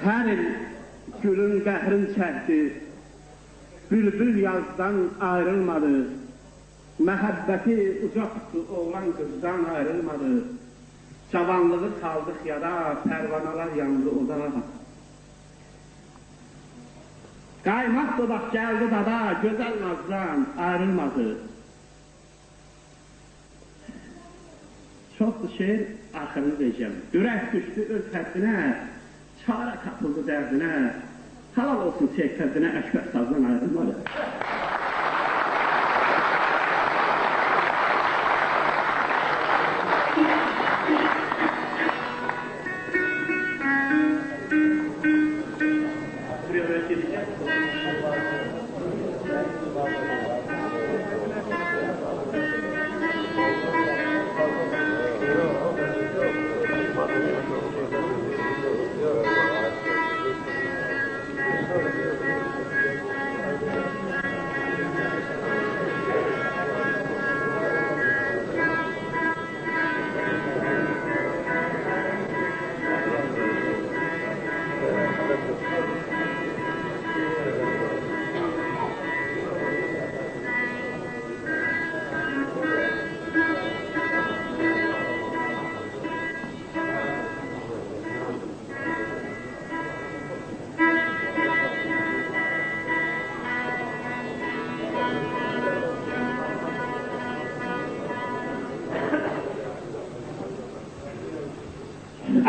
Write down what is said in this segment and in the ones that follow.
Her il gülün qəhrin çəkdi, bülbül yazdan ayrılmadı, məhəbbəti uca tutdu, oğlan qızdan ayrılmadı, cavanlığı saldıq yada, pərvanalar yandı oda. Qaymaq dodaq gəldi dada, gözəl nazdan ayrılmadı. Çoxdur şeir, axırını deyəcəm. Ürək düşdü öz həddinə, çarə tapıldı dərdinə, halal olsun seyfəddinə, əşvət sazdan ayrılmadı.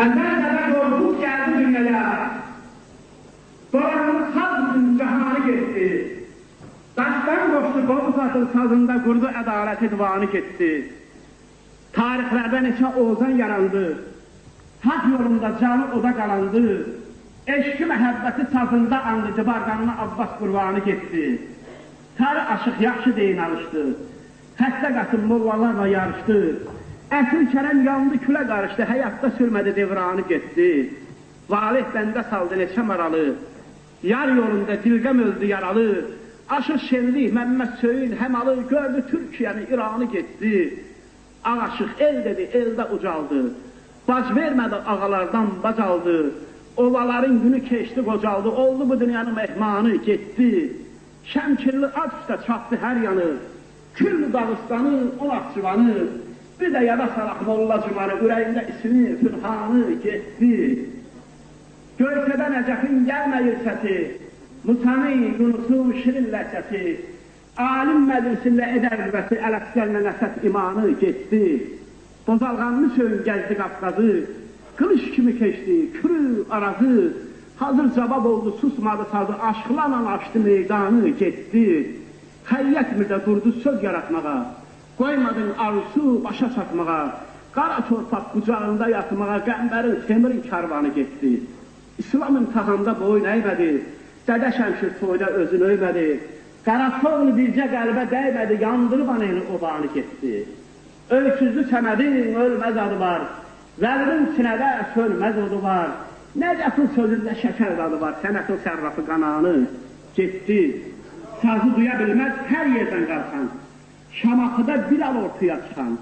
Əvvəl qorxub gəldi dünyaya, dolanın saz üçün cahanı getdi. Daşdan qoşdu qobuz atın sazında qurdu ədalət edvanı getdi. Tarixlərdə neçə oğuzan yarandı, haq yolunda canı oda qalandı. Eşki məhəbbəti sazında andı, cibarqanına Abbas qurbanı getdi. Tarı aşıq yaxşı deyin alışdı, xəstə qatın mollalarla yarışdı. Əsil kərəm yandı, külə qarışdı, həyatda sürmədi, devranı getdi. Valih bəndə saldı neçə maralı, yar yolunda dilqəm öldü yaralı. Aşıq şenlik, Məmməd Söyün həmalı, gördü Türkiyəni, İranı getdi. Ağ aşıq el dedi, eldə ucaldı, bac vermədi ağalardan bacaldı. Ovaların günü keçdi, qocaldı, oldu bu dünyanın mehmanı, getdi. Şəmkirli ad üstə çatdı hər yanı, Küllü Dağıstanı, Onaqçıvanı. Bir də yada salaq molla cümanı, ürəyində ismi, fırhanı getdi. Görsədə Nəcəfin gəlməyir səsi, Musani, Yunusun şirin ləzzəti, alim məclisində edər rübəsi, Ələsgəllə nəsət imanı getdi. Bozalğanlı söyün gəzdi Qafqazı, qılış kimi keçdi, kürü arazı, hazır cavab oldu, susmadı sazı, aşklarla açdı meydanı getdi. Xəyyət mirdə durdu söz yaratmağa, qoymadın arzusu başa çatmağa, qara torpaq qucağında yatmağa, qəmbərin, temirin karvanı getdi. İslam imtihanda boyun əymədi, Dədə Şəmşir toyda özünü öymədi, Qarasoğlu bircə qəlbə dəymədi, yandırıb anayını obanı getdi. Öyküzlü Səmədin ölməz adı var, Vəlidin sinədə sönməz odu var, Nəcəfin sözündə şəkər dadı var, Sənətin sərrafı qanağını getdi. Sazı duya bilməz hər yerdən qalxan, Şamaxıda Bilal ortaya çıxan,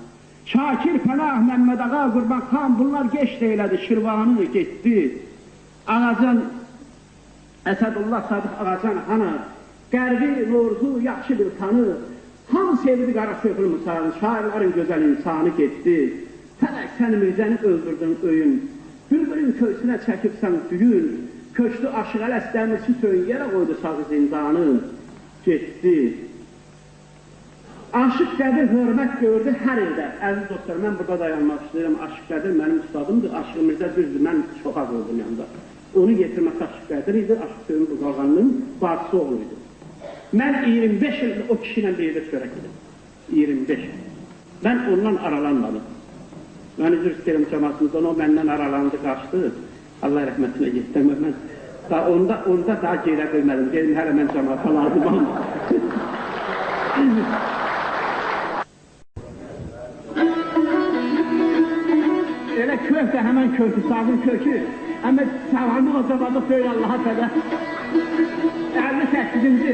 Şakir Pənah, Məmməd Ağa, Qurban xan, bunlar geç deylədi, Şirvanı getdi. Ağacan, Əsədullah Sadıq Ağacan hanı, Qərbi, Norzu, yaxşı bir tanı, hamı sevdi Qaraşökül Musanı, şairlərin gözəl insanı getdi. Fələk sən Mirzəni öldürdün öyün, bülbülün köysünə çəkibsən düyün, köçdü aşıq Ələs dəmirçi söyün, yerə qoydu sazı zindanı getdi. Aşıq Qədir hörmət gördü hər ildə. Əziz dostlar, mən burada dayanmaq istəyirəm. Aşıq Qədir mənim ustadımdır. Aşıq Mirzə düzdür, mən çox az oldum yanında. Onu getirmək Aşıq Qədir idi. Aşıq Söyün Quzağanının bacısı oğluydu. Mən 25 il o kişi ilə birdə çörək edim. 25 il. Mən ondan aralanmadım. Mən üzr istəyirəm cəmasımızdan, o məndən aralandı, qaçdı. Allah rəhmətinə getdim. Mən onda daha geylə qoymadım. Dedim, hələ mən cəmasına lazımam. Elə kök də həmən kökü, sağın kökü, həmən sağlamlıq o cavabı söylə Allaha tədə. 58-ci